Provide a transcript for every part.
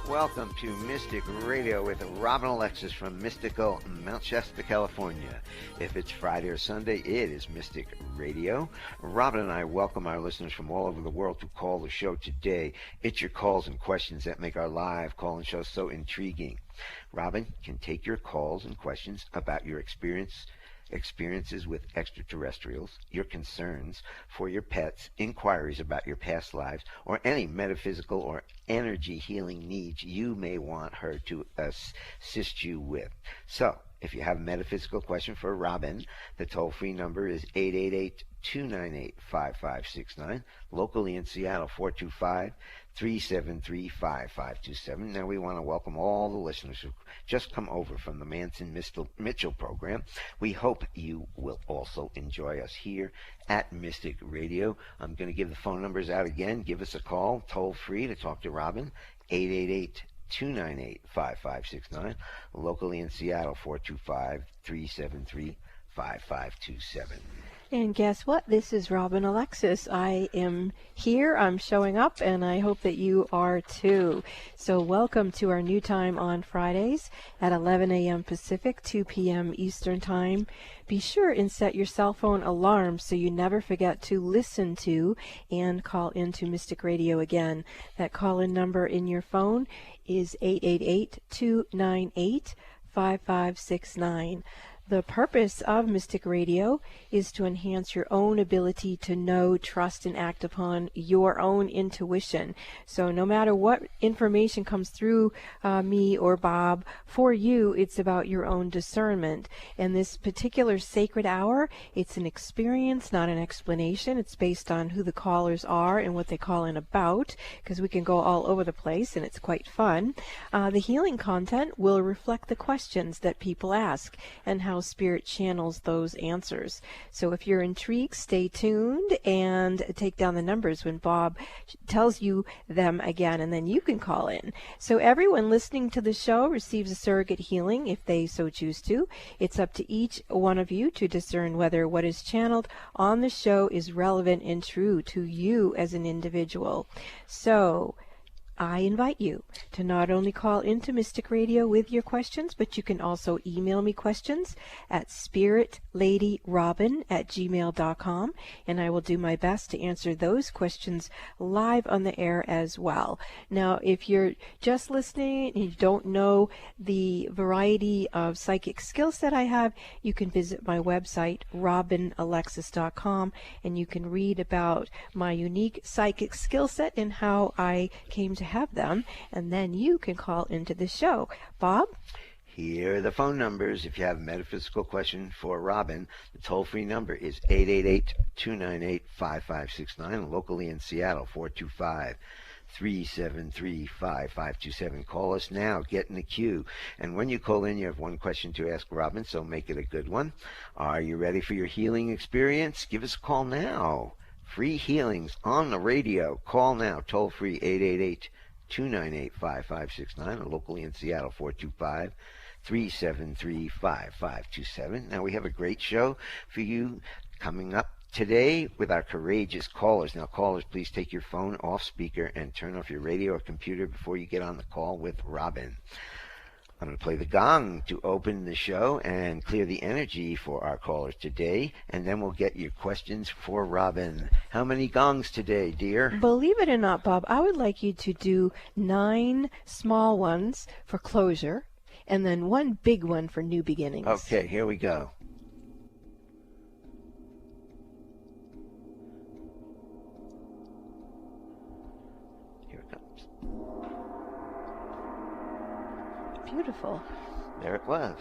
Welcome to Mystic Radio with Robin Alexis from mystical Mount Shasta, California. If it's Friday or Sunday, it is Mystic Radio. Robin and I welcome our listeners from all over the world to call the show today. It's your calls and questions that make our live call-in show so intriguing. Robin can take your calls and questions about your experiences with extraterrestrials, your concerns for your pets, inquiries about your past lives, or any metaphysical or energy healing needs you may want her to assist you with. So, if you have a metaphysical question for Robin, the toll-free number is 888-298-5569, locally in Seattle, 425-373-5527. Now, we want to welcome all the listeners who just come over from the Manson-Mitchell program. We hope you will also enjoy us here at Mystic Radio. I'm going to give the phone numbers out again. Give us a call, toll-free, to talk to Robin, 888-298-5569, locally in Seattle, 425-373-5527. And guess what? This is Robin Alexis. I am here, I'm showing up, and I hope that you are too. So welcome to our new time on Fridays at 11 a.m. Pacific, 2 p.m. Eastern Time. Be sure and set your cell phone alarm so you never forget to listen to and call into Mystic Radio again. That call-in number in your phone is 888-298-5569. The purpose of Mystic Radio is to enhance your own ability to know, trust, and act upon your own intuition. So no matter what information comes through me or Bob, for you, it's about your own discernment. And this particular sacred hour, it's an experience, not an explanation. It's based on who the callers are and what they call in about, because we can go all over the place, and it's quite fun. The healing content will reflect the questions that people ask and how Spirit channels those answers. So if you're intrigued, stay tuned and take down the numbers when Bob tells you them again, and then you can call in. So everyone listening to the show receives a surrogate healing if they so choose to. It's up to each one of you to discern whether what is channeled on the show is relevant and true to you as an individual. So I invite you to not only call into Mystic Radio with your questions, but you can also email me questions at spiritladyrobin@gmail.com, and I will do my best to answer those questions live on the air as well. Now, if you're just listening and you don't know the variety of psychic skills that I have, you can visit my website, robinalexis.com, and you can read about my unique psychic skill set and how I came to have them, and then you can call into the show. Bob? Here are the phone numbers. If you have a metaphysical question for Robin, the toll-free number is 888-298-5569, locally in Seattle, 425-373-5527. Call us now. Get in the queue. And when you call in, you have one question to ask Robin, so make it a good one. Are you ready for your healing experience? Give us a call now. Free healings on the radio. Call now, toll-free, 888-298-5569, locally in Seattle, 425-373-5527. Now, we have a great show for you coming up today with our courageous callers. Now, callers, please take your phone off speaker and turn off your radio or computer before you get on the call with Robin. I'm going to play the gong to open the show and clear the energy for our callers today, and then we'll get your questions for Robin. How many gongs today, dear? Believe it or not, Bob, I would like you to do 9 small ones for closure, and then 1 big one for new beginnings. Okay, here we go. Here it comes. Beautiful. There it was.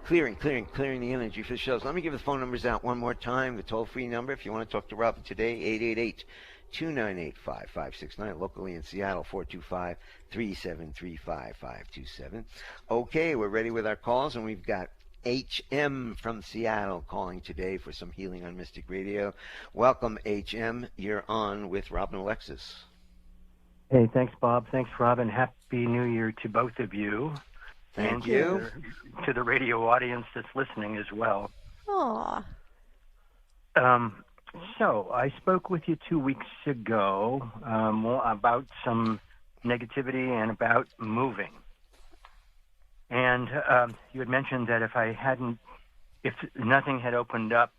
Clearing the energy for the shows. Let me give the phone numbers out one more time. The toll-free number, if you want to talk to Robin today, 888-298-5569, locally in Seattle, 425-373-5527. Okay, we're ready with our calls, and we've got HM from Seattle calling today for some healing on Mystic Radio. Welcome, HM. You're on with Robin Alexis. Hey, thanks, Bob. Thanks, Robin. Happy New Year to both of you. Thank you. To the radio audience that's listening as well. Aw. So I spoke with you 2 weeks ago about some negativity and about moving. And you had mentioned that if nothing had opened up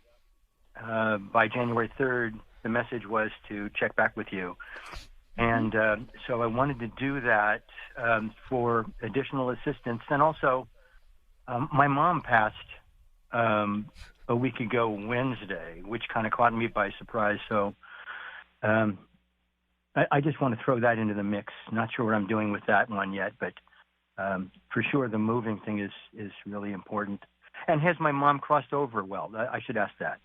by January 3rd, the message was to check back with you. And so I wanted to do that for additional assistance. And also, my mom passed a week ago Wednesday, which kind of caught me by surprise. So I just want to throw that into the mix. Not sure what I'm doing with that one yet, but for sure the moving thing is really important. And has my mom crossed over well? I should ask that.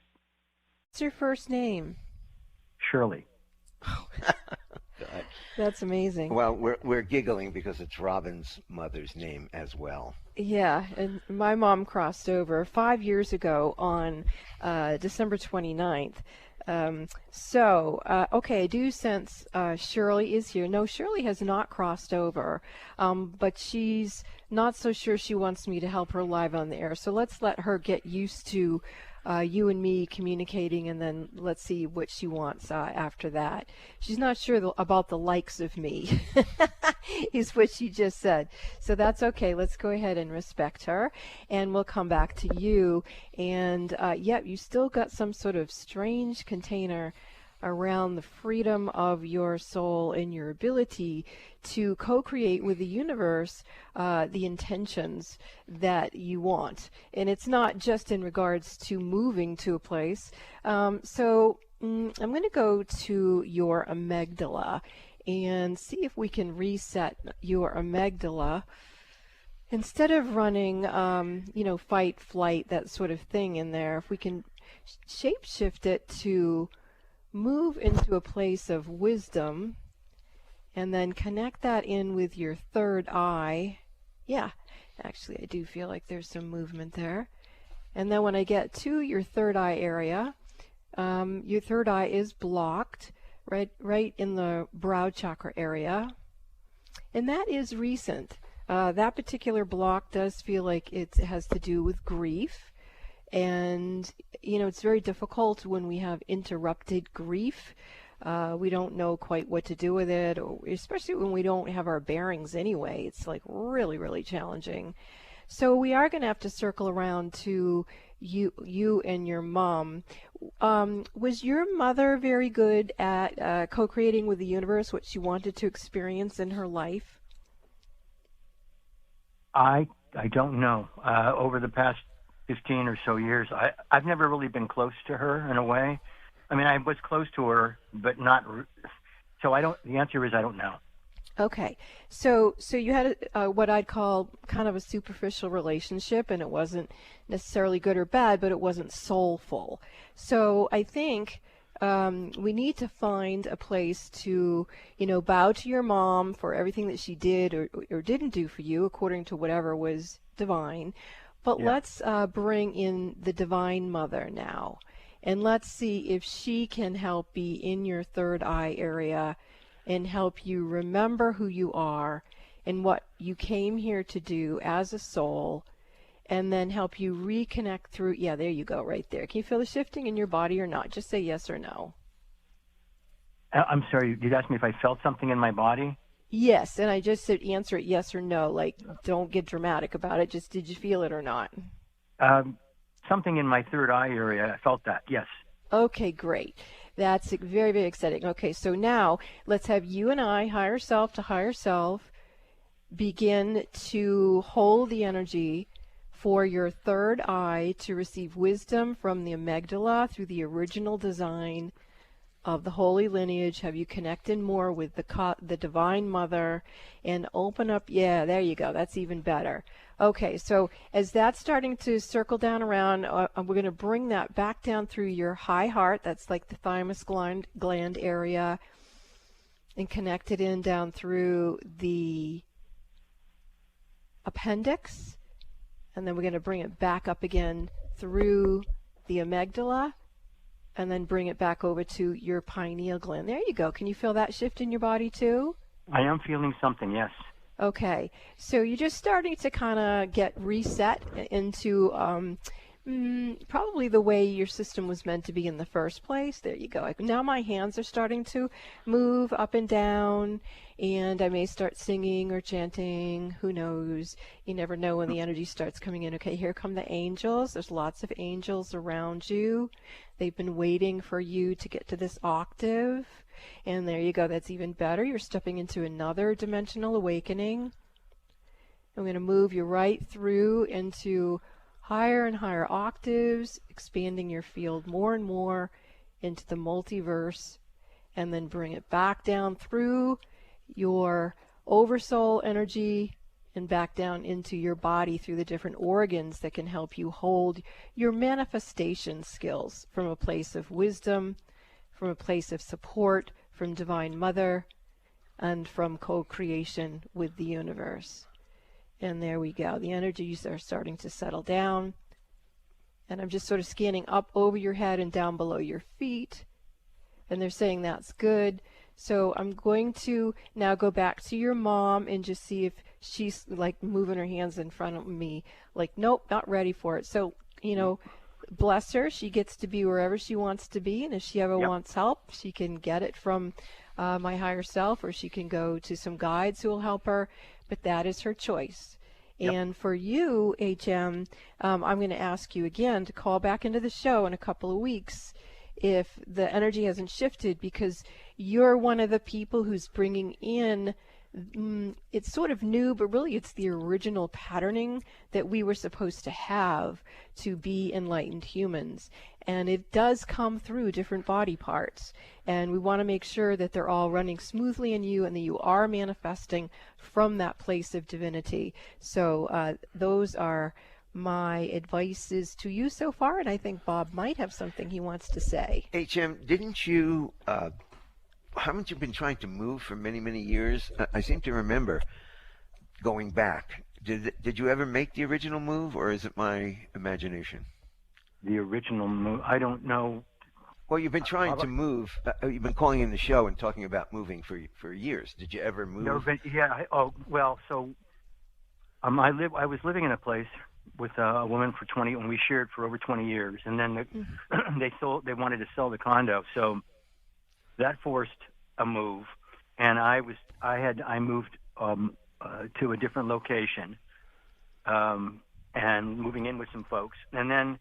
What's your first name? Shirley. That's amazing. Well, we're giggling because it's Robin's mother's name as well. Yeah, and my mom crossed over 5 years ago on December 29th. Okay, I do sense Shirley is here. No, Shirley has not crossed over, but she's not so sure she wants me to help her live on the air. So let's let her get used to you and me communicating, and then let's see what she wants after that. She's not sure about the likes of me, is what she just said. So that's okay. Let's go ahead and respect her, and we'll come back to you. And you still got some sort of strange container around the freedom of your soul and your ability to co-create with the universe the intentions that you want. And it's not just in regards to moving to a place. I'm going to go to your amygdala and see if we can reset your amygdala. Instead of running, fight, flight, that sort of thing in there, if we can shape-shift it to move into a place of wisdom, and then connect that in with your third eye. Yeah, actually I do feel like there's some movement there. And then when I get to your third eye area, your third eye is blocked right in the brow chakra area. And that is recent. That particular block does feel like it has to do with grief. And, it's very difficult when we have interrupted grief. We don't know quite what to do with it, or especially when we don't have our bearings anyway. It's like really, really challenging. So we are going to have to circle around to you and your mom. Was your mother very good at co-creating with the universe what she wanted to experience in her life? I don't know. Over the past 15 or so years, I've never really been close to her in a way. I mean, I was close to her, but not. So the answer is I don't know. Okay, so you had what I'd call kind of a superficial relationship, and it wasn't necessarily good or bad, but it wasn't soulful. So I think we need to find a place to, bow to your mom for everything that she did or didn't do for you, according to whatever was divine. But let's bring in the Divine Mother now, and let's see if she can help be in your third eye area and help you remember who you are and what you came here to do as a soul, and then help you reconnect through, there you go, right there. Can you feel the shifting in your body or not? Just say yes or no. I'm sorry, you asked me if I felt something in my body? Yes, and I just said answer it yes or no, like don't get dramatic about it, just did you feel it or not? Something in my third eye area, I felt that, yes. Okay, great. That's very, very exciting. Okay, so now let's have you and I, higher self to higher self, begin to hold the energy for your third eye to receive wisdom from the amygdala through the original design of the holy lineage. Have you connected more with the Divine Mother and open up? Yeah, there you go. That's even better. Okay, so as that's starting to circle down around, we're going to bring that back down through your high heart. That's like the thymus gland area, and connect it in down through the appendix. And then we're going to bring it back up again through the amygdala, and then bring it back over to your pineal gland. There you go. Can you feel that shift in your body too? I am feeling something, yes. Okay. So you're just starting to kind of get reset into Probably the way your system was meant to be in the first place. There you go. Now my hands are starting to move up and down, and I may start singing or chanting. Who knows? You never know when the energy starts coming in. Okay, here come the angels. There's lots of angels around you. They've been waiting for you to get to this octave. And there you go. That's even better. You're stepping into another dimensional awakening. I'm going to move you right through into higher and higher octaves, expanding your field more and more into the multiverse, and then bring it back down through your oversoul energy and back down into your body through the different organs that can help you hold your manifestation skills from a place of wisdom, from a place of support from Divine Mother, and from co-creation with the universe. And there we go. The energies are starting to settle down. And I'm just sort of scanning up over your head and down below your feet. And they're saying that's good. So I'm going to now go back to your mom and just see if she's like moving her hands in front of me. Like, nope, not ready for it. So, bless her. She gets to be wherever she wants to be. And if she ever wants help, she can get it from my higher self, or she can go to some guides who will help her. But that is her choice. Yep. And for you, HM, I'm going to ask you again to call back into the show in a couple of weeks if the energy hasn't shifted, because you're one of the people who's bringing in, it's sort of new, but really it's the original patterning that we were supposed to have to be enlightened humans. And it does come through different body parts. And we want to make sure that they're all running smoothly in you and that you are manifesting from that place of divinity. So those are my advices to you so far. And I think Bob might have something he wants to say. HM, didn't you, haven't you been trying to move for many, many years? I seem to remember going back. Did you ever make the original move, or is it my imagination? The original move, I don't know. Well, you've been trying to move. You've been calling in the show and talking about moving for years. Did you ever move? No, but yeah. I was living in a place with a woman for 20, and we shared for over 20 years. And then they wanted to sell the condo, so that forced a move. And I moved to a different location, and moving in with some folks, and then.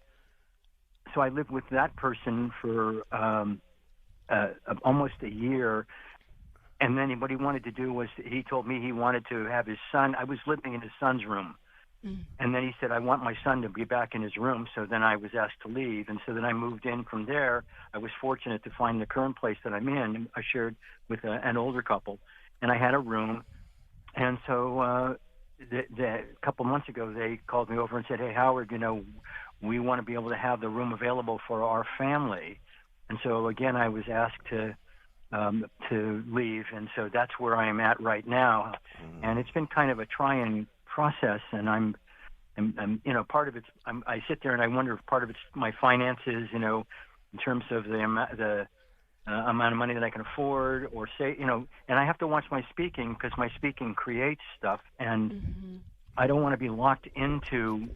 So I lived with that person for almost a year, and then what he wanted to do was he told me he wanted to have his son. I was living in his son's room, and then he said, I want my son to be back in his room. So then I was asked to leave, and so then I moved in from there. I was fortunate to find the current place that I'm in. I shared with an older couple, and I had a room. And so a couple months ago, they called me over and said, hey, Howard, we want to be able to have the room available for our family. And so, again, I was asked to leave, and so that's where I am at right now. And it's been kind of a trying process, and I'm part of it's, I sit there and I wonder if part of it's my finances, in terms of the amount of money that I can afford, or say, and I have to watch my speaking, because my speaking creates stuff, and I don't want to be locked into,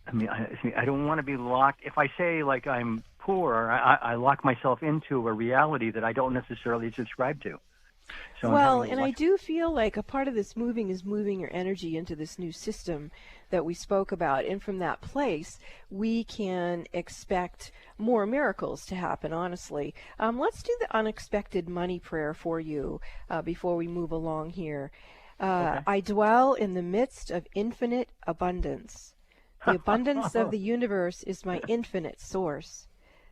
I don't want to be locked. If I say, like, I'm poor, I lock myself into a reality that I don't necessarily subscribe to. So well, and I do feel like a part of this moving is moving your energy into this new system that we spoke about. And from that place, we can expect more miracles to happen, honestly. Let's do the unexpected money prayer for you before we move along here. Okay. I dwell in the midst of infinite abundance. The abundance of the universe is my infinite source.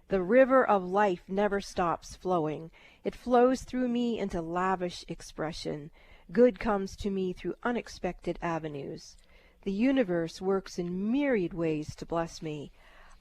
The river of life never stops flowing. It flows through me into lavish expression. Good comes to me through unexpected avenues. The universe works in myriad ways to bless me.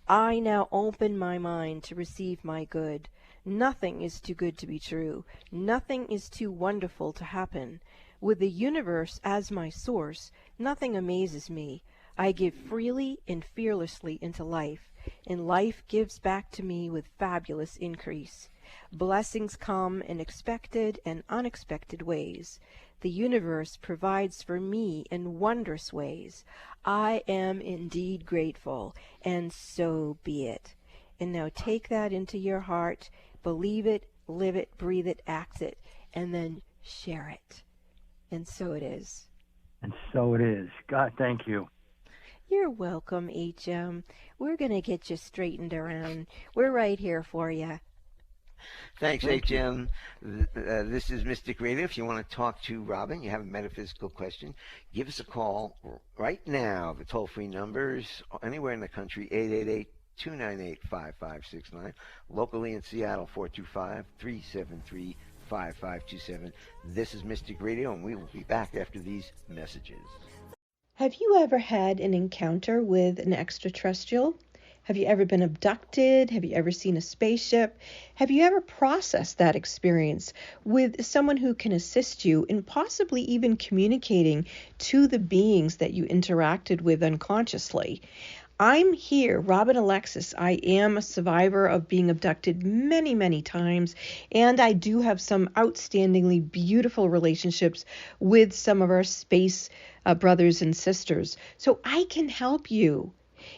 I now open my mind to receive my good. Nothing is too good to be true. Nothing is too wonderful to happen. With the universe as my source, nothing amazes me. I give freely and fearlessly into life, and life gives back to me with fabulous increase. Blessings come in expected and unexpected ways. The universe provides for me in wondrous ways. I am indeed grateful, and so be it. And now take that into your heart, believe it, live it, breathe it, act it, and then share it. And so it is. And so it is. God, thank you. You're welcome, HM. We're going to get you straightened around. We're right here for you. Thanks, Thank HM. This is Mystic Radio. If you want to talk to Robin, you have a metaphysical question, give us a call right now. The toll-free numbers anywhere in the country, 888-298-5569. Locally in Seattle, 425-373-5527. This is Mystic Radio, and we will be back after these messages. Have you ever had an encounter with an extraterrestrial? Have you ever been abducted? Have you ever seen a spaceship? Have you ever processed that experience with someone who can assist you in possibly even communicating to the beings that you interacted with unconsciously? I'm here, Robin Alexis. I am a survivor of being abducted many, many times, and I do have some outstandingly beautiful relationships with some of our space brothers and sisters. So I can help you.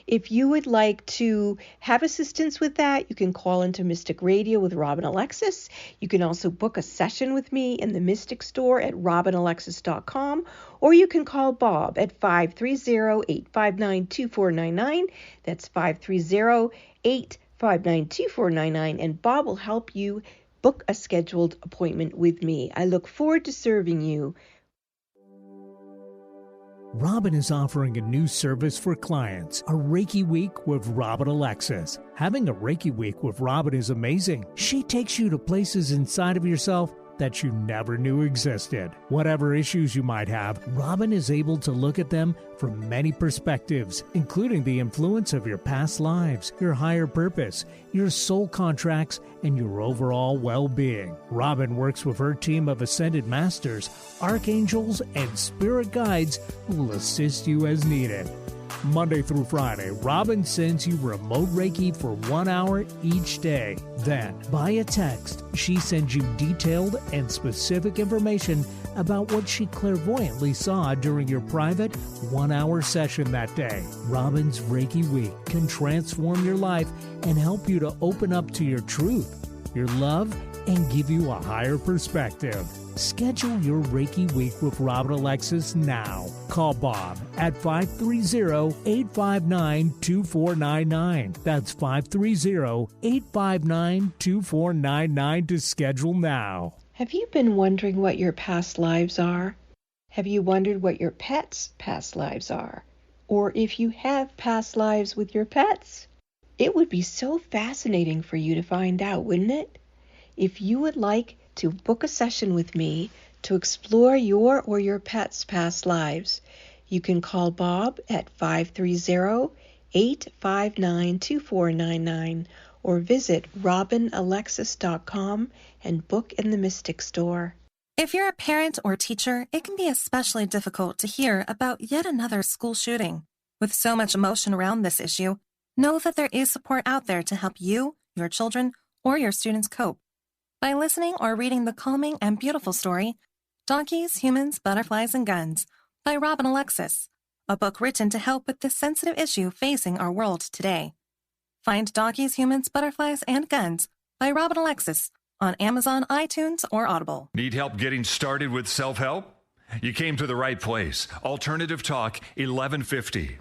If you would like to have assistance with that, you can call into Mystic Radio with Robin Alexis. You can also book a session with me in the Mystic Store at robinalexis.com, or you can call Bob at 530-859-2499. That's 530-859-2499, and Bob will help you book a scheduled appointment with me. I look forward to serving you. Robin is offering a new service for clients, a Reiki Week with Robin Alexis. Having a Reiki Week with Robin is amazing. She takes you to places inside of yourself that you never knew existed. Whatever issues you might have, Robin is able to look at them from many perspectives, including the influence of your past lives, your higher purpose, your soul contracts, and your overall well-being. Robin works with her team of ascended masters, archangels, and spirit guides who will assist you as needed. Monday through Friday, Robin sends you remote Reiki for 1 hour each day. Then, via text, she sends you detailed and specific information about what she clairvoyantly saw during your private 1-hour session that day. Robin's Reiki Week can transform your life and help you to open up to your truth, your love, and give you a higher perspective. Schedule your Reiki Week with Robin Alexis now. Call Bob at 530-859-2499. That's 530-859-2499 to schedule now. Have you been wondering what your past lives are? Have you wondered what your pets' past lives are? Or if you have past lives with your pets? It would be so fascinating for you to find out, wouldn't it? If you would like to book a session with me to explore your or your pet's past lives, you can call Bob at 530-859-2499 or visit robinalexis.com and book in the Mystic Store. If you're a parent or teacher, it can be especially difficult to hear about yet another school shooting. With so much emotion around this issue, know that there is support out there to help you, your children, or your students cope. By listening or reading the calming and beautiful story, Donkeys, Humans, Butterflies, and Guns by Robin Alexis, a book written to help with this sensitive issue facing our world today. Find Donkeys, Humans, Butterflies, and Guns by Robin Alexis on Amazon, iTunes, or Audible. Need help getting started with self-help? You came to the right place. Alternative Talk, 1150.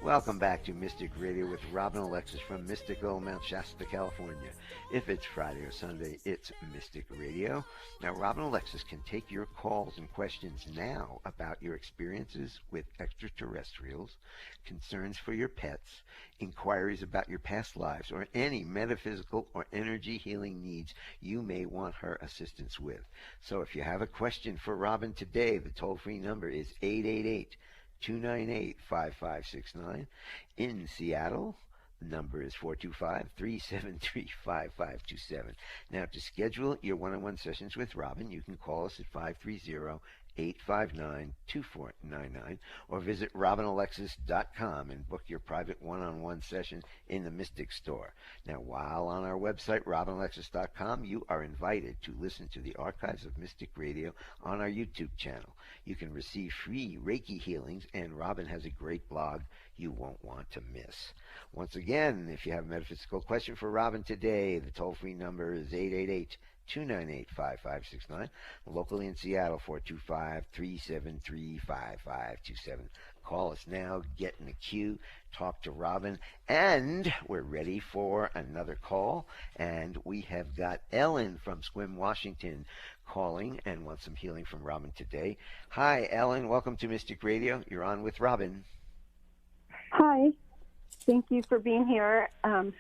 Welcome back to Mystic Radio with Robin Alexis from mystical Mount Shasta, California. If it's Friday or Sunday, it's Mystic Radio. Now, Robin Alexis can take your calls and questions now about your experiences with extraterrestrials, concerns for your pets, inquiries about your past lives, or any metaphysical or energy healing needs you may want her assistance with. So if you have a question for Robin today, the toll-free number is 888-298-5569. In Seattle, the number is 425-373-5527. Now, to schedule your one-on-one sessions with Robin, you can call us at 859-2499, or visit robinalexis.com and book your private one-on-one session in the Mystic Store. Now, while on our website, robinalexis.com, you are invited to listen to the archives of Mystic Radio on our YouTube channel. You can receive free Reiki healings, and Robin has a great blog you won't want to miss. Once again, if you have a metaphysical question for Robin today, the toll-free number is 888-298-5569. Locally in Seattle, 425-373-5527. Call us now, get in the queue, talk to Robin, and we're ready for another call. And we have got Ellen from Sequim, Washington, calling and wants some healing from Robin today. Hi, Ellen. Welcome to Mystic Radio. You're on with Robin. Hi. Thank you for being here.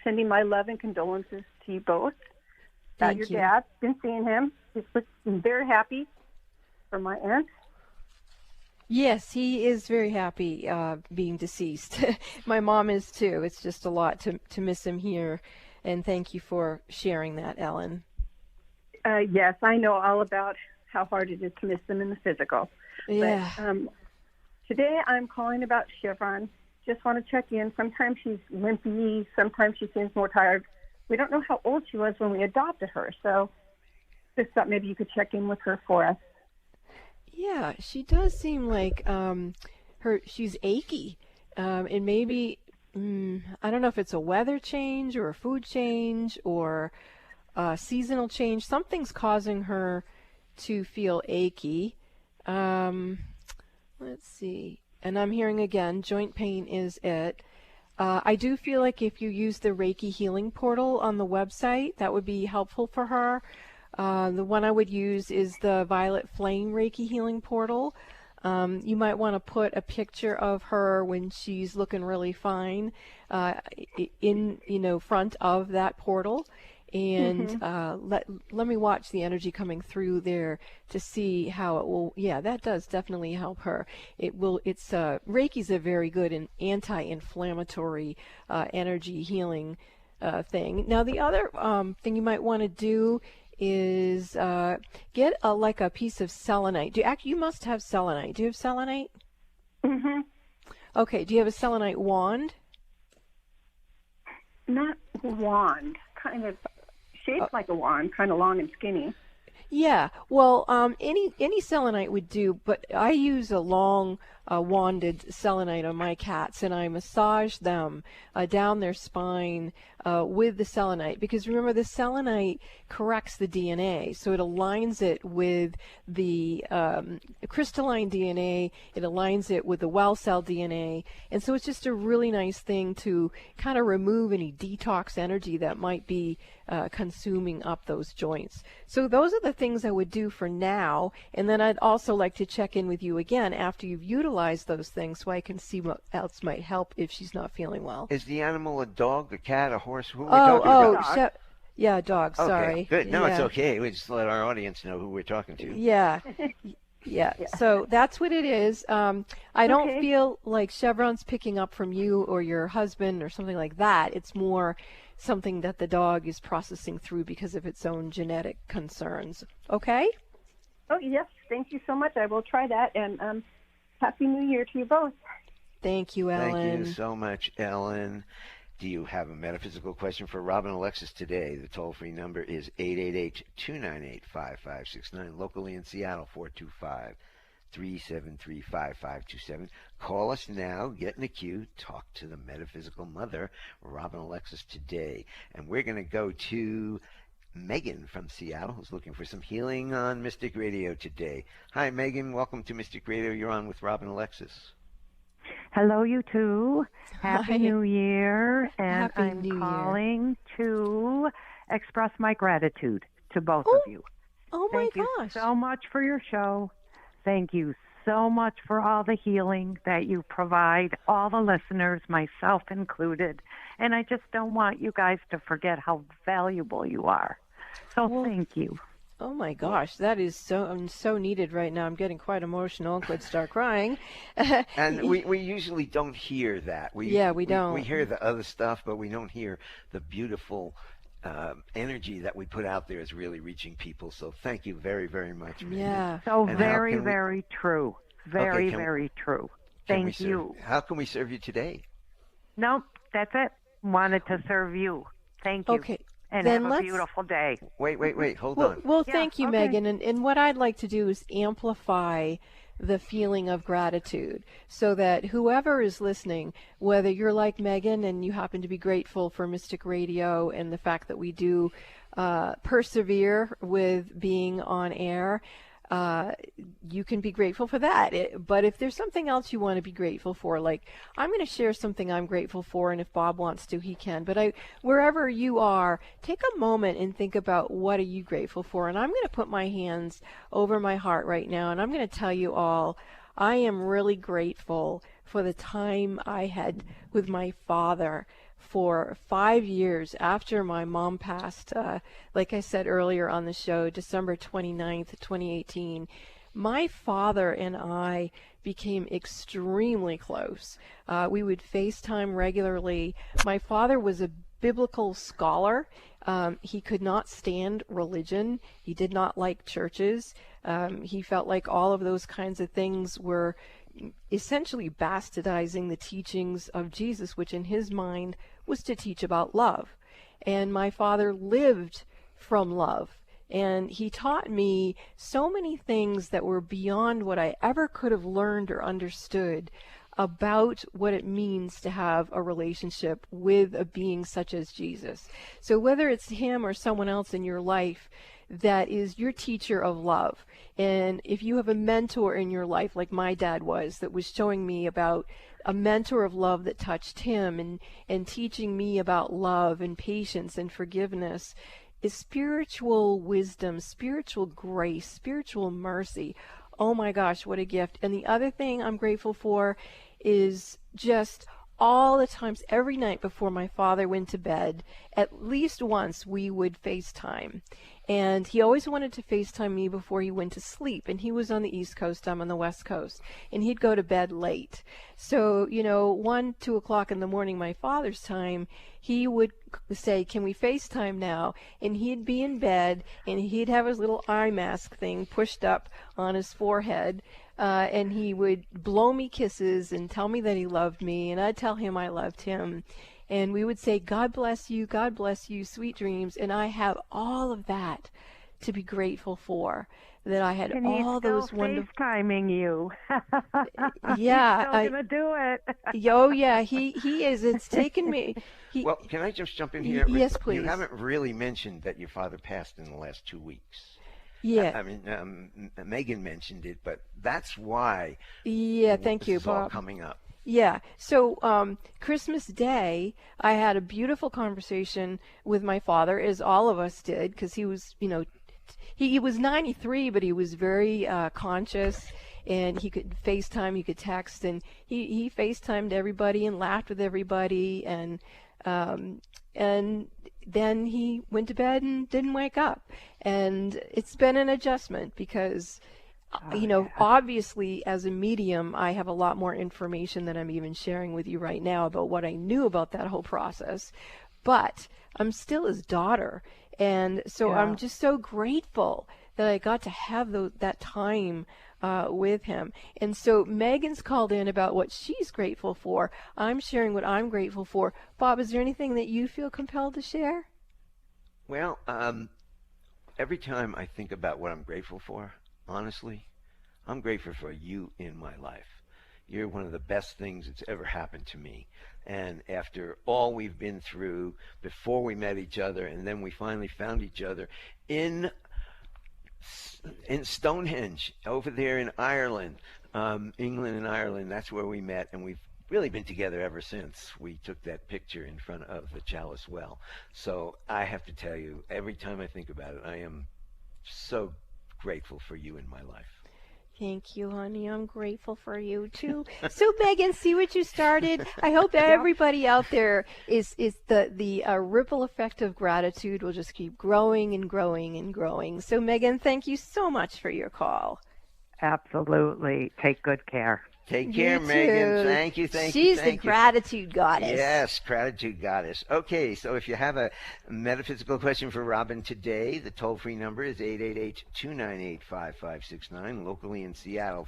Sending my love and condolences to you both. Thank your you. dad. Been seeing him. He's been very happy for my aunt. Yes, he is very happy being deceased. My mom is too. It's just a lot to miss him here. And thank you for sharing that, Ellen. Yes, I know all about how hard it is to miss them in the physical. Yeah. But, today I'm calling about Chevron. Just want to check in. Sometimes she's limpy. Sometimes she seems more tired. We don't know how old she was when we adopted her, so just thought maybe you could check in with her for us. Yeah, she does seem like she's achy, and maybe I don't know if it's a weather change or a food change or a seasonal change. Something's causing her to feel achy. Let's see. And I'm hearing again, joint pain is it. I do feel like if you use the Reiki healing portal on the website, that would be helpful for her. The one I would use is the Violet Flame Reiki healing portal. You might want to put a picture of her when she's looking really fine in front of that portal. And let me watch the energy coming through there to see how it will. Yeah, that does definitely help her. It's Reiki's a very good and anti-inflammatory energy healing thing. Now, the other thing you might want to do is get like a piece of selenite. You must have selenite. Do you have selenite? Mm-hmm. Okay. Do you have a selenite wand? Not wand, kind of shaped like a wand, kind of long and skinny. Yeah, well, any selenite would do, but I use a long wanded selenite on my cats, and I massage them down their spine with the selenite, because remember, the selenite corrects the DNA, so it aligns it with the crystalline DNA, it aligns it with the well cell DNA, and so it's just a really nice thing to kind of remove any detox energy that might be consuming up those joints. So those are the things I would do for now, and then I'd also like to check in with you again after you've utilized those things so I can see what else might help if she's not feeling well. Is the animal a dog, a cat, a horse? Who are we talking about? Yeah, dog, sorry. Okay, good. No, yeah. It's okay. We just let our audience know who we're talking to. Yeah. Yeah, so that's what it is. I don't feel like Chevron's picking up from you or your husband or something like that. It's more something that the dog is processing through because of its own genetic concerns. Okay? Oh, yes. Thank you so much. I will try that. And Happy New Year to you both. Thank you, Ellen. Thank you so much, Ellen. Do you have a metaphysical question for Robin Alexis today? The toll-free number is 888-298-5569. Locally in Seattle, 425-373-5527. Call us now, get in the queue, talk to the metaphysical mother, Robin Alexis, today. And we're going to go to Megan from Seattle, who's looking for some healing on Mystic Radio today. Hi, Megan. Welcome to Mystic Radio. You're on with Robin Alexis. Hello, you two. Happy New Year. And Happy I'm New calling to express my gratitude to both of you. Oh, my Thank gosh. you so much for your show. Thank you so much for all the healing that you provide, all the listeners, myself included. And I just don't want you guys to forget how valuable you are. So thank you. Oh my gosh, that is so needed right now. I'm getting quite emotional. Could start crying. And we usually don't hear that. We don't. We hear the other stuff, but we don't hear the beautiful energy that we put out there is really reaching people. So thank you very, very much, Megan. Yeah. So And very, very true. Very, Okay, very true. Can we Thank you. How can we serve you today? No, that's it. Wanted to serve you. Thank you. Okay. And Then have a let's- beautiful day. Wait, hold Well, on. well, Yeah, thank you, okay. Megan. And what I'd like to do is amplify the feeling of gratitude so that whoever is listening, whether you're like Megan and you happen to be grateful for Mystic Radio and the fact that we do persevere with being on air, you can be grateful for that. But if there's something else you want to be grateful for, like I'm going to share something I'm grateful for, and if Bob wants to, he can. But wherever you are, take a moment and think about what are you grateful for. And I'm going to put my hands over my heart right now, and I'm going to tell you all, I am really grateful for the time I had with my father for 5 years after my mom passed, like I said earlier on the show, December 29th, 2018. My father and I became extremely close. We would FaceTime regularly. My father was a biblical scholar. He could not stand religion. He did not like churches. He felt like all of those kinds of things were essentially bastardizing the teachings of Jesus, which in his mind was to teach about love. And my father lived from love. And he taught me so many things that were beyond what I ever could have learned or understood about what it means to have a relationship with a being such as Jesus. So whether it's him or someone else in your life that is your teacher of love, and if you have a mentor in your life like my dad was, that was showing me about a mentor of love that touched him and teaching me about love and patience and forgiveness, is spiritual wisdom, spiritual grace, spiritual mercy. Oh my gosh, what a gift. And the other thing I'm grateful for is just all the times, every night before my father went to bed, at least once we would FaceTime. And he always wanted to FaceTime me before he went to sleep. And he was on the East Coast, I'm on the West Coast. And he'd go to bed late. So, 1, 2 o'clock in the morning, my father's time, he would say, can we FaceTime now? And he'd be in bed, and he'd have his little eye mask thing pushed up on his forehead. And he would blow me kisses and tell me that he loved me. And I'd tell him I loved him. And we would say, God bless you, sweet dreams. And I have all of that to be grateful for, that I had And all he's those still wonderful... FaceTiming you. Yeah. He's still going to do it. Oh, yeah, he is. It's taken me... Well, can I just jump in here? Yes, please. You haven't really mentioned that your father passed in the last 2 weeks. Yeah. I mean, Megan mentioned it, but that's why Thank you, this is all Bob. coming up. Yeah. So Christmas Day, I had a beautiful conversation with my father, as all of us did, because he was, he was 93, but he was very conscious, and he could FaceTime, he could text, and he FaceTimed everybody and laughed with everybody, and then he went to bed and didn't wake up. And it's been an adjustment because, obviously as a medium, I have a lot more information than I'm even sharing with you right now about what I knew about that whole process. But I'm still his daughter. And so I'm just so grateful that I got to have that time with him. And so Megan's called in about what she's grateful for. I'm sharing what I'm grateful for. Bob, is there anything that you feel compelled to share? Well, every time I think about what I'm grateful for, honestly, I'm grateful for you in my life. You're one of the best things that's ever happened to me. And after all we've been through, before we met each other, and then we finally found each other in Stonehenge, over there in Ireland, England and Ireland, that's where we met, and we've really been together ever since. We took that picture in front of the Chalice Well. So I have to tell you, every time I think about it, I am so grateful for you in my life. Thank you, honey. I'm grateful for you too. So, Megan, see what you started? I hope everybody out there is the ripple effect of gratitude will just keep growing and growing and growing. So, Megan, thank you so much for your call. Absolutely. Take good care. Take care, You Megan. too. Thank you, thank you, She's thank the you. gratitude goddess. Yes, gratitude goddess. Okay, so if you have a metaphysical question for Robin today, the toll-free number is 888-298-5569. Locally in Seattle,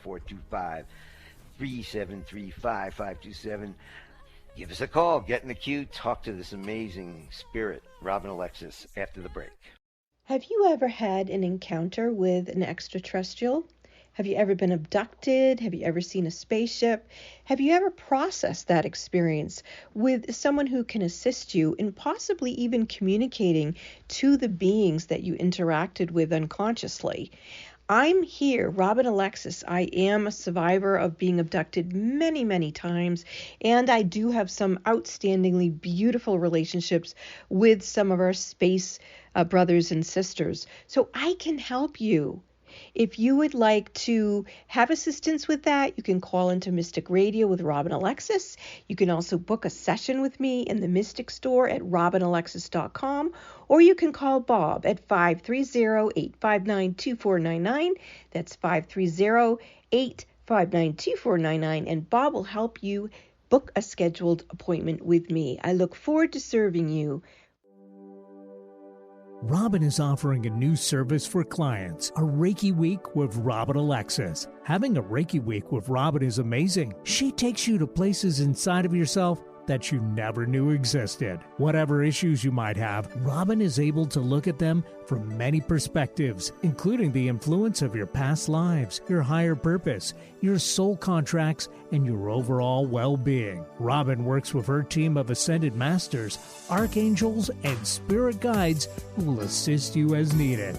425-373-5527. Give us a call, get in the queue, talk to this amazing spirit, Robin Alexis, after the break. Have you ever had an encounter with an extraterrestrial? Have you ever been abducted? Have you ever seen a spaceship? Have you ever processed that experience with someone who can assist you in possibly even communicating to the beings that you interacted with unconsciously? I'm here, Robin Alexis. I am a survivor of being abducted many, many times, and I do have some outstandingly beautiful relationships with some of our space brothers and sisters. So I can help you. If you would like to have assistance with that, you can call into Mystic Radio with Robin Alexis. You can also book a session with me in the Mystic Store at robinalexis.com, or you can call Bob at 530-859-2499. That's 530-859-2499, and Bob will help you book a scheduled appointment with me. I look forward to serving you. Robin is offering a new service for clients, a Reiki Week with Robin Alexis. Having a Reiki Week with Robin is amazing. She takes you to places inside of yourself that you never knew existed. Whatever issues you might have, Robin is able to look at them from many perspectives, including the influence of your past lives, your higher purpose, your soul contracts, and your overall well-being. Robin works with her team of ascended masters, archangels, and spirit guides who will assist you as needed.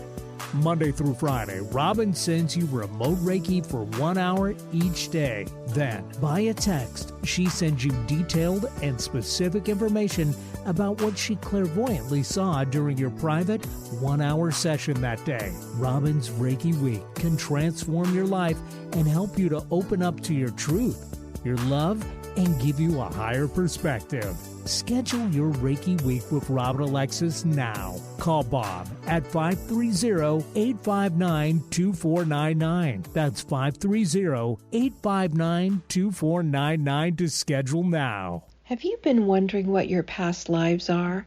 Monday through Friday, Robin sends you remote Reiki for 1 hour each day. Then, via text, she sends you detailed and specific information about what she clairvoyantly saw during your private 1 hour session that day. Robin's Reiki Week can transform your life and help you to open up to your truth, your love, and give you a higher perspective. Schedule your Reiki Week with Robin Alexis now. Call Bob at 530-859-2499. That's 530-859-2499 to schedule now. Have you been wondering what your past lives are?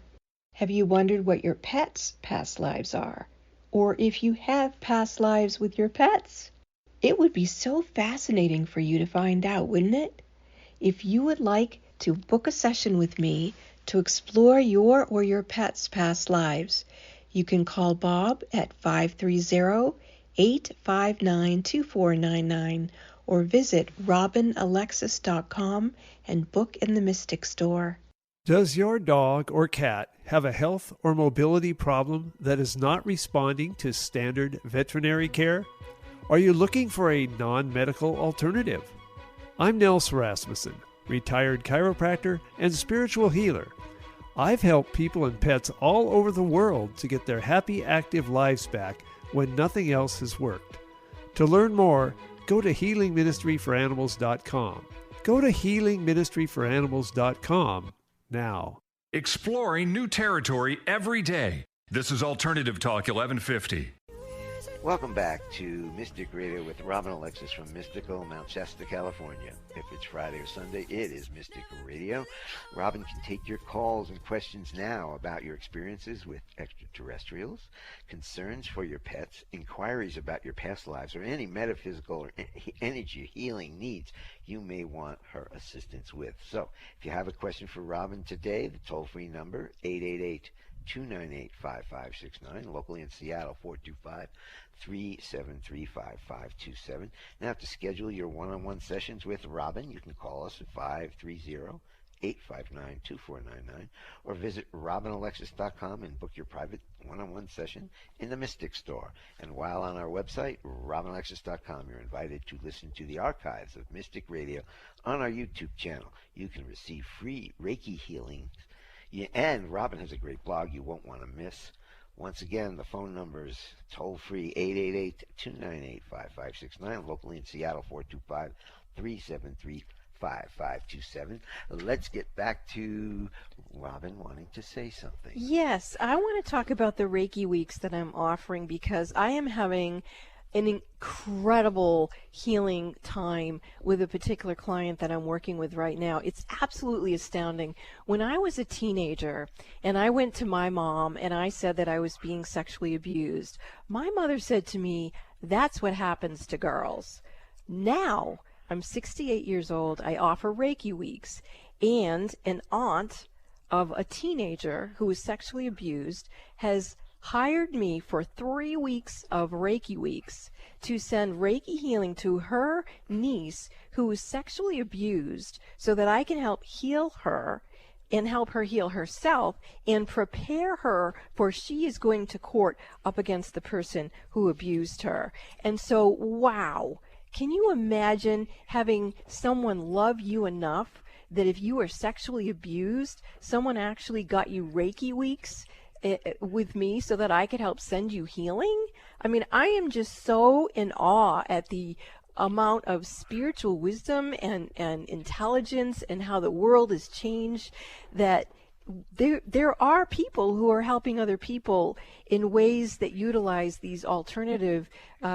Have you wondered what your pets' past lives are? Or if you have past lives with your pets? It would be so fascinating for you to find out, wouldn't it? If you would like to book a session with me to explore your or your pet's past lives, you can call Bob at 530-859-2499 or visit robinalexis.com and book in the Mystic Store. Does your dog or cat have a health or mobility problem that is not responding to standard veterinary care? Are you looking for a non-medical alternative? I'm Nels Rasmussen, retired chiropractor and spiritual healer. I've helped people and pets all over the world to get their happy, active lives back when nothing else has worked. To learn more, go to healingministryforanimals.com. Go to healingministryforanimals.com now. Exploring new territory every day. This is Alternative Talk 1150. Welcome back to Mystic Radio with Robin Alexis from mystical Mount Shasta, California. If it's Friday or Sunday, it is Mystic Radio. Robin can take your calls and questions now about your experiences with extraterrestrials, concerns for your pets, inquiries about your past lives, or any metaphysical or energy healing needs you may want her assistance with. So, if you have a question for Robin today, the toll-free number, 888-298-5569, locally in Seattle, 425-373-5527. Now, to schedule your one-on-one sessions with Robin, you can call us at 530-859-2499 or visit robinalexis.com and book your private one-on-one session in the Mystic Store. And while on our website, robinalexis.com, you're invited to listen to the archives of Mystic Radio on our YouTube channel. You can receive free Reiki healings. And Robin has a great blog you won't want to miss. Once again, the phone number is toll-free, 888-298-5569, locally in Seattle, 425-373-5527. Let's get back to Robin wanting to say something. Yes, I want to talk about the Reiki Weeks that I'm offering because I am having an incredible healing time with a particular client that I'm working with right now. It's absolutely astounding. When I was a teenager and I went to my mom and I said that I was being sexually abused, my mother said to me, "That's what happens to girls." Now, I'm 68 years old. I offer Reiki weeks, and an aunt of a teenager who was sexually abused has hired me for 3 weeks of Reiki weeks to send Reiki healing to her niece who was sexually abused so that I can help heal her and help her heal herself and prepare her for she is going to court up against the person who abused her. And so, wow, can you imagine having someone love you enough that if you were sexually abused, someone actually got you Reiki weeks with me so that I could help send you healing? I mean, I am just so in awe at the amount of spiritual wisdom and intelligence and how the world has changed, that there are people who are helping other people in ways that utilize these alternative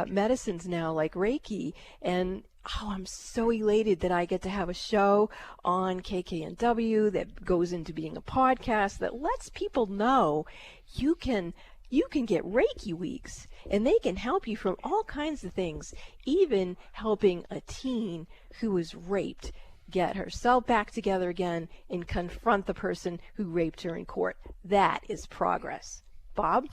medicines now, like Reiki. And I'm so elated that I get to have a show on KKNW that goes into being a podcast that lets people know you can get Reiki weeks, and they can help you from all kinds of things, even helping a teen who was raped get herself back together again and confront the person who raped her in court. That is progress. Bob?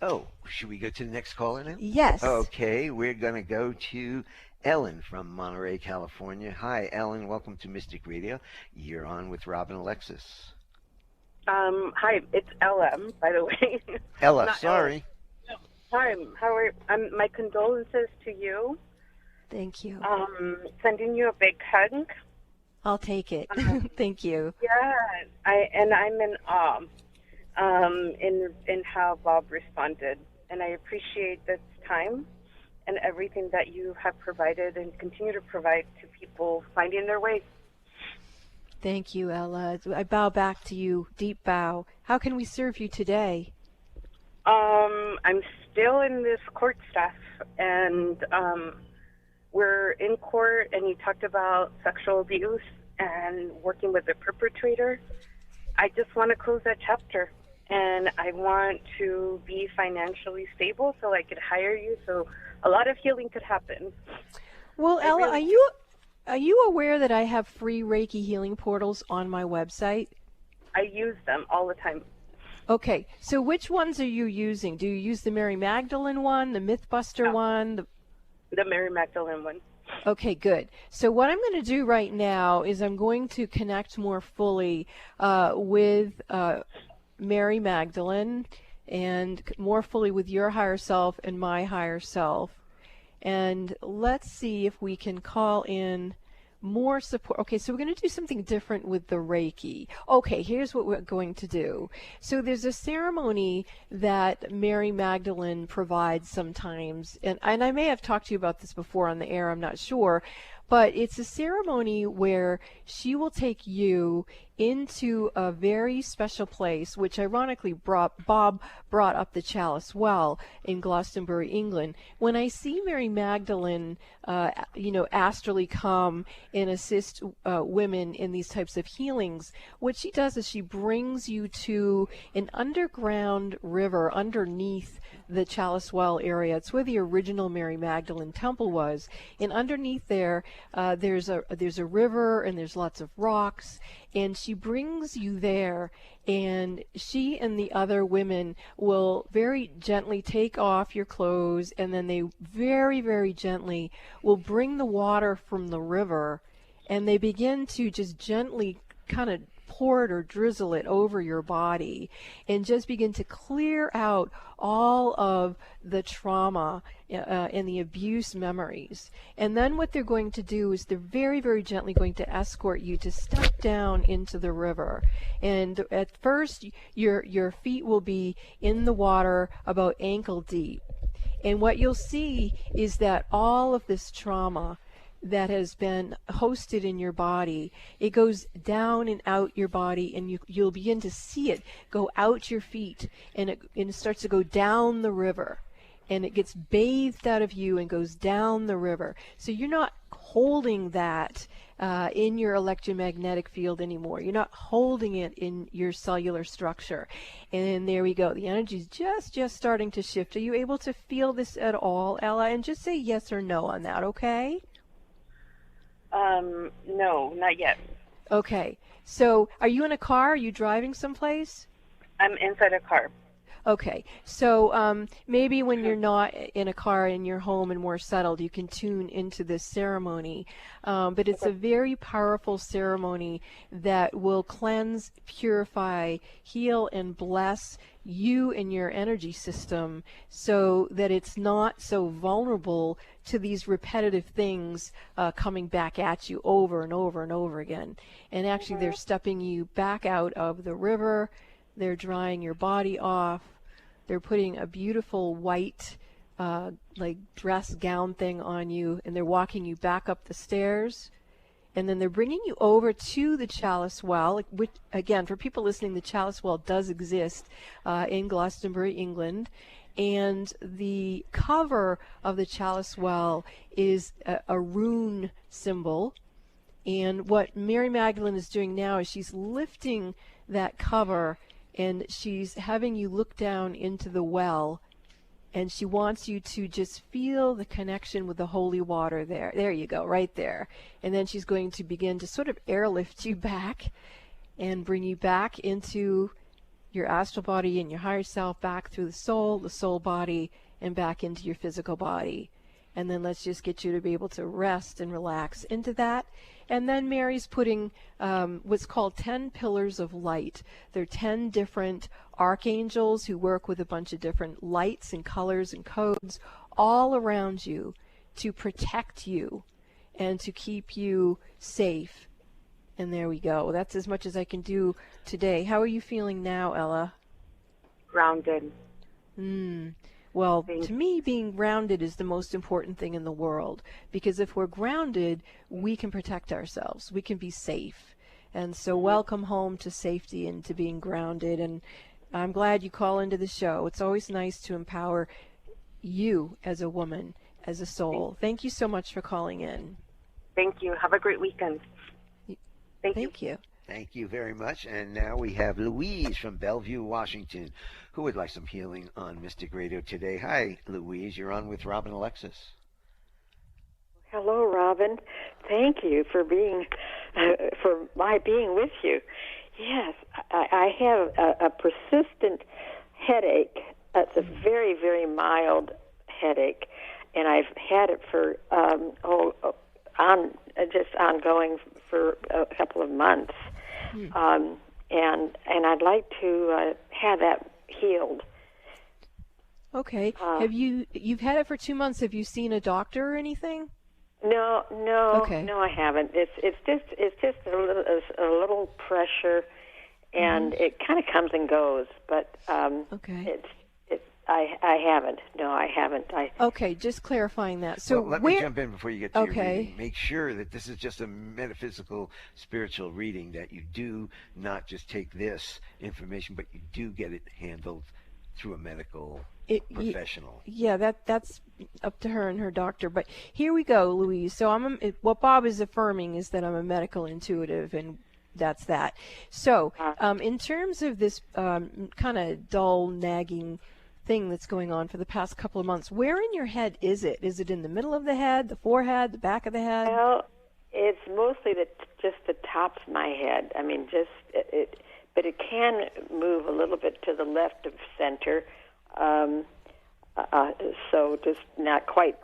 Oh, should we go to the next caller now? Yes. Okay, we're going to go to Ellen from Monterey, California. Hi, Ellen. Welcome to Mystic Radio. You're on with Robin Alexis. Hi, it's LM, by the way. Ella, sorry. Hi, how are you? My condolences to you. Thank you. Sending you a big hug. I'll take it. Thank you. Yeah, I'm in awe in how Bob responded, and I appreciate this time and everything that you have provided and continue to provide to people finding their way. Thank you, Ella. I bow back to you. Deep bow. How can we serve you today? I'm still in this court stuff, and we're in court, and you talked about sexual abuse and working with the perpetrator. I just want to close that chapter, and I want to be financially stable so I could hire you, so a lot of healing could happen. Well, Ella, are you aware that I have free Reiki healing portals on my website? I use them all the time. Okay, so which ones are you using? Do you use the Mary Magdalene one, the Mythbuster one? The Mary Magdalene one. Okay, good. So what I'm going to do right now is I'm going to connect more fully with Mary Magdalene and more fully with your higher self and my higher self. And let's see if we can call in more support. Okay, so we're going to do something different with the Reiki. Okay, here's what we're going to do. So there's a ceremony that Mary Magdalene provides sometimes, and I may have talked to you about this before on the air, I'm not sure, but it's a ceremony where she will take you into a very special place, which ironically Bob brought up the Chalice Well in Glastonbury, England. When I see Mary Magdalene, astrally come and assist women in these types of healings, what she does is she brings you to an underground river underneath the Chalice Well area. It's where the original Mary Magdalene temple was, and underneath there, there's a river and there's lots of rocks, and she brings you there, and she and the other women will very gently take off your clothes, and then they very, very gently will bring the water from the river, and they begin to just gently kind of pour it or drizzle it over your body and just begin to clear out all of the trauma and the abuse memories. And then what they're going to do is they're very, very gently going to escort you to step down into the river. And at first, your feet will be in the water about ankle deep. And what you'll see is that all of this trauma that has been hosted in your body, it goes down and out your body, and you'll begin to see it go out your feet, and it starts to go down the river. and it gets bathed out of you and goes down the river. So you're not holding that in your electromagnetic field anymore. You're not holding it in your cellular structure. And there we go. The energy's just starting to shift. Are you able to feel this at all, Ella? And just say yes or no on that, okay? No, not yet. Okay. So are you in a car? Are you driving someplace? I'm inside a car. Okay, so maybe when you're not in a car in your home and more settled, you can tune into this ceremony. But it's a very powerful ceremony that will cleanse, purify, heal, and bless you and your energy system so that it's not so vulnerable to these repetitive things coming back at you over and over and over again. And actually, they're stepping you back out of the river. They're drying your body off. They're putting a beautiful white like dress gown thing on you, and they're walking you back up the stairs. And then they're bringing you over to the Chalice Well, which, again, for people listening, the Chalice Well does exist in Glastonbury, England. And the cover of the Chalice Well is a rune symbol. And what Mary Magdalene is doing now is she's lifting that cover, and she's having you look down into the well, and she wants you to just feel the connection with the holy water there. There you go, right there. And then she's going to begin to sort of airlift you back and bring you back into your astral body and your higher self, back through the soul body, and back into your physical body. And then let's just get you to be able to rest and relax into that. And then Mary's putting what's called 10 pillars of light. They're 10 different archangels who work with a bunch of different lights and colors and codes all around you to protect you and to keep you safe. And there we go. That's as much as I can do today. How are you feeling now, Ella? Grounded. Well, to me, being grounded is the most important thing in the world, because if we're grounded, we can protect ourselves. We can be safe. And so welcome home to safety and to being grounded. And I'm glad you call into the show. It's always nice to empower you as a woman, as a soul. Thank you so much for calling in. Thank you. Have a great weekend. Thank you. Thank you very much. And now we have Louise from Bellevue, Washington, who would like some healing on Mystic Radio today. Hi, Louise. You're on with Robin Alexis. Hello, Robin. Thank you for being with you. Yes, I have a persistent headache. It's a very, very mild headache, and I've had it for ongoing for a couple of months. And I'd like to have that healed. Okay. You've had it for 2 months. Have you seen a doctor or anything? No, Okay. No, I haven't. It's just a little pressure, and it kind of comes and goes. But okay. I haven't. No, I haven't. Okay, just clarifying that. So let me jump in before you get to your Okay. reading. Make sure that this is just a metaphysical, spiritual reading, that you do not just take this information, but you do get it handled through a medical professional. Yeah, that's up to her and her doctor. But here we go, Louise. So what Bob is affirming is that I'm a medical intuitive, and that's that. So in terms of this kind of dull, nagging thing that's going on for the past couple of months, where in your head is it? Is it in the middle of the head, the forehead, the back of the head? Well, it's mostly just the top of my head. I mean, but it can move a little bit to the left of center. So just not quite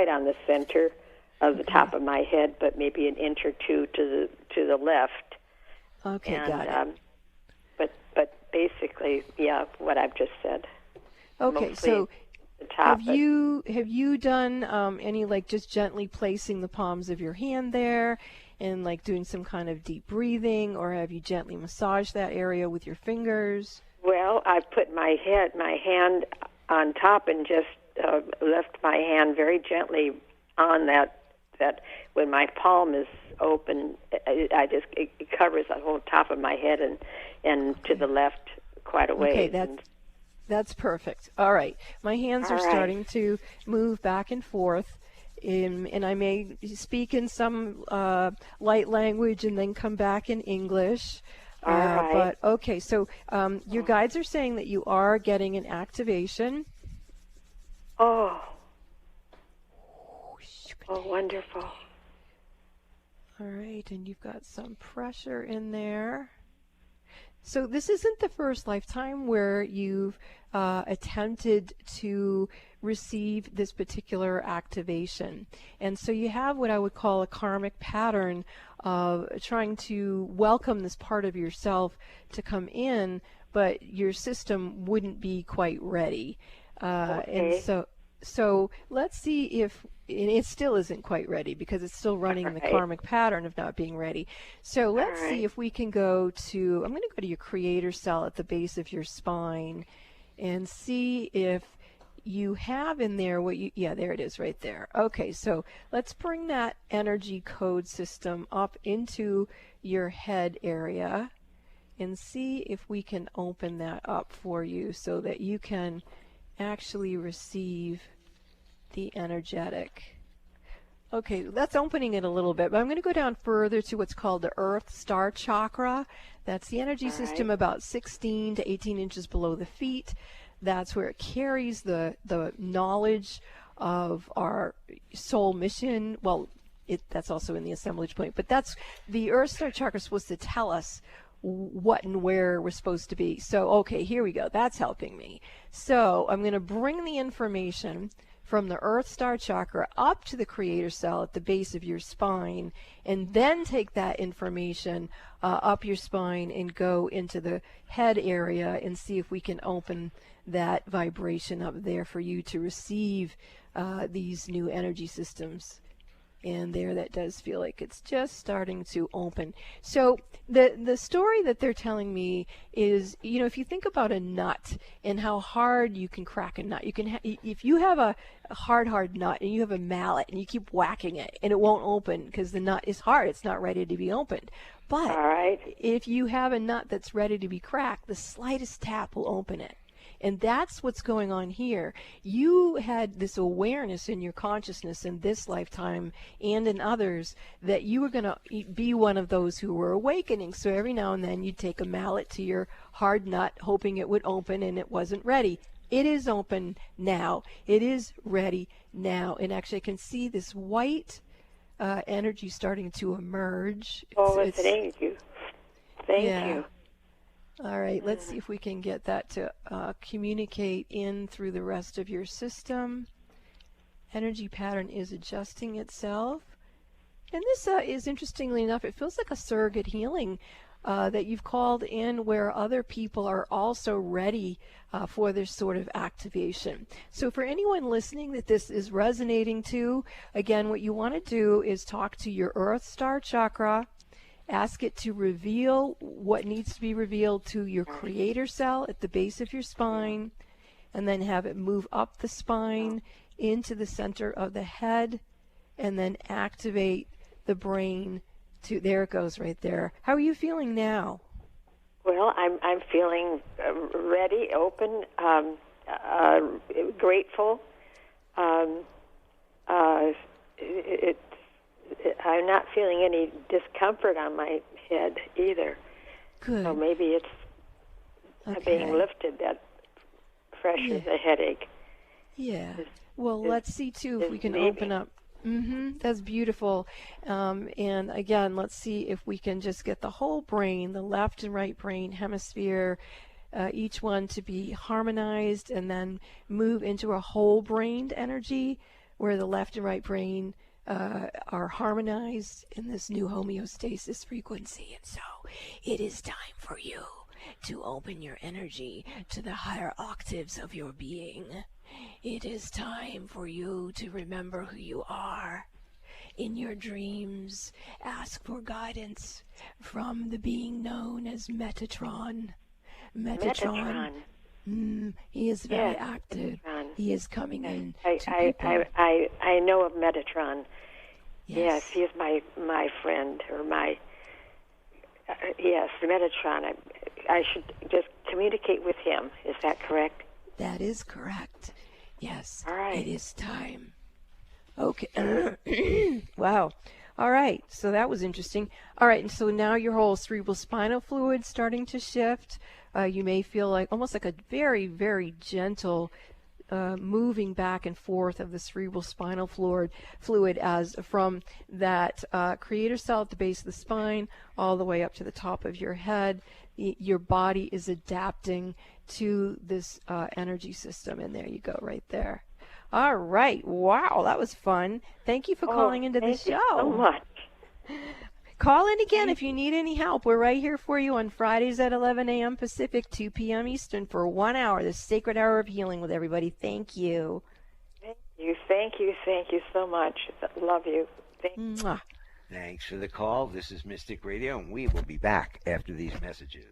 on the center of the top of my head, but maybe an inch or two to the left. Okay, got it. But basically, yeah, what I've just said. Okay, Mostly so the top. have you done any, like, just gently placing the palms of your hand there and like doing some kind of deep breathing, or have you gently massaged that area with your fingers? Well, I've put my hand on top and just left my hand very gently on that when my palm is open, it covers the whole top of my head and to the left quite a ways. Okay, That's perfect. All right. My hands are starting to move back and forth. And I may speak in some light language and then come back in English. All right. But okay, so your guides are saying that you are getting an activation. Oh, wonderful. All right, and you've got some pressure in there. So this isn't the first lifetime where you've attempted to receive this particular activation. And so you have what I would call a karmic pattern of trying to welcome this part of yourself to come in, but your system wouldn't be quite ready. And so let's see if, and it still isn't quite ready because it's still running the karmic pattern of not being ready. So let's see if we can go to, I'm going to go to your creator cell at the base of your spine and see if you have in there what you, yeah, there it is right there. Okay, so let's bring that energy code system up into your head area and see if we can open that up for you so that you can actually receive the energetic. Okay, that's opening it a little bit, but I'm going to go down further to what's called the Earth Star Chakra. That's the energy system about 16 to 18 inches below the feet. That's where it carries the knowledge of our soul mission. Well, that's also in the assemblage point, but that's the Earth Star Chakra is supposed to tell us what and where we're supposed to be. So, okay, here we go. That's helping me. So I'm going to bring the information from the Earth Star Chakra up to the creator cell at the base of your spine, and then take that information up your spine and go into the head area and see if we can open that vibration up there for you to receive these new energy systems. And there, that does feel like it's just starting to open. So the story that they're telling me is, you know, if you think about a nut and how hard you can crack a nut, you can if you have a hard nut and you have a mallet and you keep whacking it and it won't open because the nut is hard, it's not ready to be opened. But if you have a nut that's ready to be cracked, the slightest tap will open it. And that's what's going on here. You had this awareness in your consciousness in this lifetime and in others that you were going to be one of those who were awakening. So every now and then you'd take a mallet to your hard nut, hoping it would open, and it wasn't ready. It is open now. It is ready now. And actually I can see this white energy starting to emerge. Thank you. Thank you. All right, let's see if we can get that to communicate in through the rest of your system. Energy pattern is adjusting itself. And this is, interestingly enough, it feels like a surrogate healing that you've called in where other people are also ready for this sort of activation. So for anyone listening that this is resonating to, again, what you want to do is talk to your Earth Star Chakra. Ask it to reveal what needs to be revealed to your creator cell at the base of your spine, and then have it move up the spine into the center of the head, and then activate the brain to, there it goes right there. How are you feeling now? Well, I'm feeling ready, open, grateful. I'm not feeling any discomfort on my head either. Good. So maybe it's being lifted, that pressure, the headache. Yeah. Well, let's see, too, if we can open up. That's beautiful. And again, let's see if we can just get the whole brain, the left and right brain hemisphere, each one to be harmonized, and then move into a whole-brained energy where the left and right brain are harmonized in this new homeostasis frequency. And so it is time for you to open your energy to the higher octaves of your being. It is time for you to remember who you are. In your dreams, ask for guidance from the being known as Metatron. Metatron. He is very active. Metatron. He is coming in. I know of Metatron. Yes, he is my friend, or my yes, Metatron. I should just communicate with him. Is that correct? That is correct. Yes. All right. It is time. Okay. Wow. All right. So that was interesting. All right. And so now your whole cerebral spinal fluid starting to shift. You may feel like almost like a very, very gentle moving back and forth of the cerebral spinal fluid as from that creator cell at the base of the spine all the way up to the top of your head. Your body is adapting to this energy system. And there you go right there. All right. Wow, that was fun. Thank you for calling into the show. Thank you so much. Call in again if you need any help. We're right here for you on Fridays at 11 a.m. Pacific, 2 p.m. Eastern for 1 hour, the sacred hour of healing with everybody. Thank you. Thank you so much. Love you. Thank you. Mwah. Thanks for the call. This is Mystic Radio, and we will be back after these messages.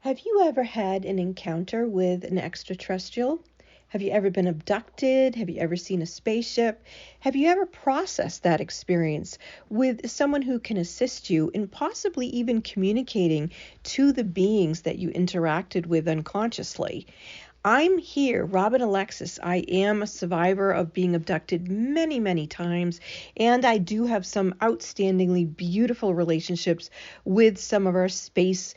Have you ever had an encounter with an extraterrestrial? Have you ever been abducted? Have you ever seen a spaceship? Have you ever processed that experience with someone who can assist you in possibly even communicating to the beings that you interacted with unconsciously? I'm here, Robin Alexis. I am a survivor of being abducted many, many times, and I do have some outstandingly beautiful relationships with some of our space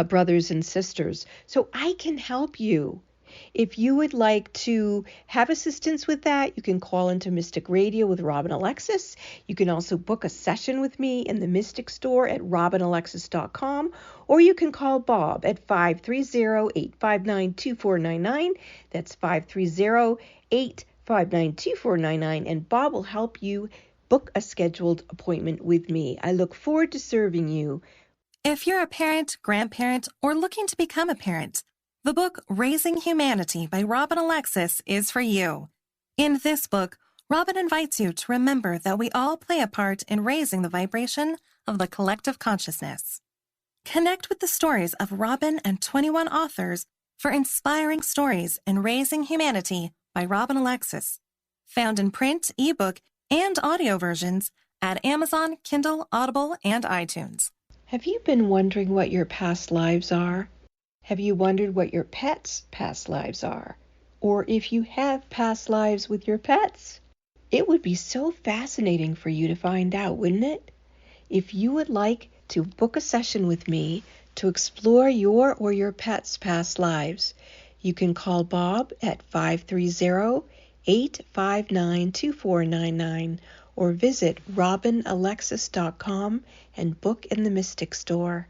brothers and sisters. So I can help you. If you would like to have assistance with that, you can call into Mystic Radio with Robin Alexis. You can also book a session with me in the Mystic Store at robinalexis.com, or you can call Bob at 530-859-2499. That's 530-859-2499, and Bob will help you book a scheduled appointment with me. I look forward to serving you. If you're a parent, grandparent, or looking to become a parent, the book Raising Humanity by Robin Alexis is for you. In this book, Robin invites you to remember that we all play a part in raising the vibration of the collective consciousness. Connect with the stories of Robin and 21 authors for inspiring stories in Raising Humanity by Robin Alexis, found in print, ebook, and audio versions at Amazon, Kindle, Audible, and iTunes. Have you been wondering what your past lives are? Have you wondered what your pets' past lives are? Or if you have past lives with your pets? It would be so fascinating for you to find out, wouldn't it? If you would like to book a session with me to explore your or your pet's past lives, you can call Bob at 530-859-2499 or visit robinalexis.com and book in the Mystic Store.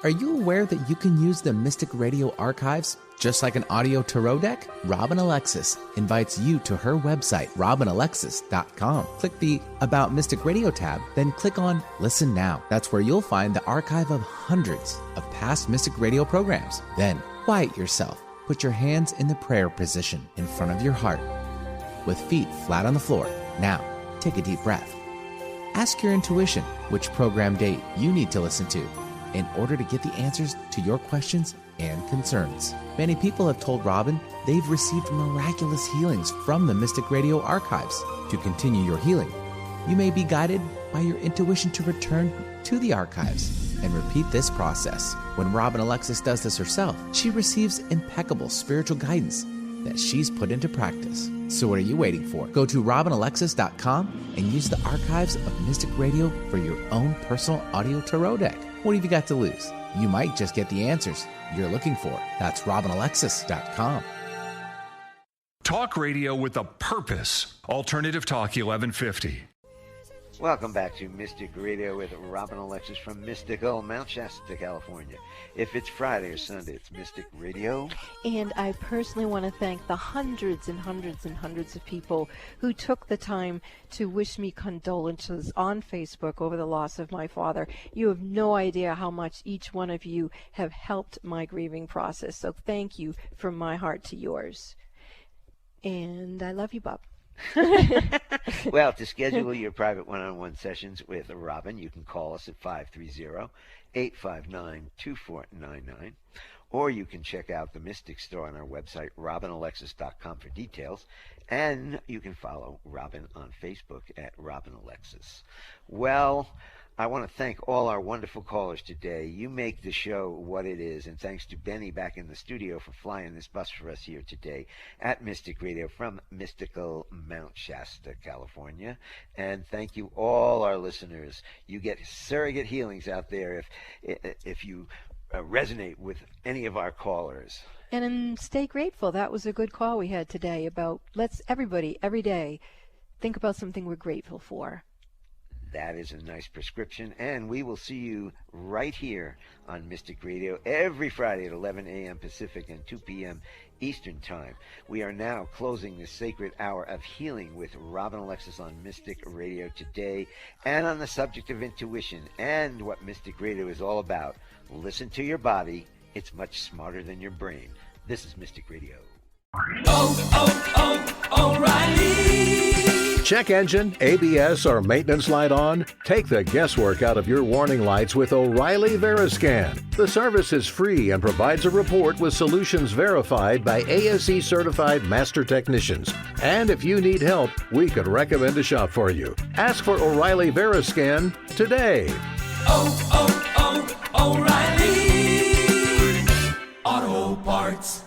Are you aware that you can use the Mystic Radio archives just like an audio tarot deck? Robin Alexis invites you to her website, robinalexis.com. Click the About Mystic Radio tab, then click on Listen Now. That's where you'll find the archive of hundreds of past Mystic Radio programs. Then quiet yourself. Put your hands in the prayer position in front of your heart with feet flat on the floor. Now, take a deep breath. Ask your intuition which program date you need to listen to in order to get the answers to your questions and concerns. Many people have told Robin they've received miraculous healings from the Mystic Radio archives. To continue your healing, you may be guided by your intuition to return to the archives and repeat this process. When Robin Alexis does this herself, she receives impeccable spiritual guidance that she's put into practice. So what are you waiting for? Go to robinalexis.com and use the archives of Mystic Radio for your own personal audio tarot deck. What have you got to lose? You might just get the answers you're looking for. That's robinalexis.com. Talk radio with a purpose. Alternative Talk 1150. Welcome back to Mystic Radio with Robin Alexis from mystical Mount Shasta, California. If it's Friday or Sunday, it's Mystic Radio. And I personally want to thank the hundreds and hundreds and hundreds of people who took the time to wish me condolences on Facebook over the loss of my father. You have no idea how much each one of you have helped my grieving process. So thank you from my heart to yours. And I love you, Bob. Well, to schedule your private one-on-one sessions with Robin, you can call us at 530-859-2499, or you can check out the Mystic Store on our website, robinalexis.com, for details, and you can follow Robin on Facebook at Robin Alexis. Well, I want to thank all our wonderful callers today. You make the show what it is, and thanks to Benny back in the studio for flying this bus for us here today at Mystic Radio from mystical Mount Shasta, California. And thank you all our listeners. You get surrogate healings out there if you resonate with any of our callers. And stay grateful. That was a good call we had today about let's everybody every day think about something we're grateful for. That is a nice prescription, and we will see you right here on Mystic Radio every Friday at 11 a.m. Pacific and 2 p.m. Eastern Time. We are now closing this sacred hour of healing with Robin Alexis on Mystic Radio today, and on the subject of intuition and what Mystic Radio is all about. Listen to your body. It's much smarter than your brain. This is Mystic Radio. O'Reilly. Check engine, ABS, or maintenance light on? Take the guesswork out of your warning lights with O'Reilly Veriscan. The service is free and provides a report with solutions verified by ASE certified master technicians. And if you need help, we could recommend a shop for you. Ask for O'Reilly Veriscan today. O'Reilly Auto Parts.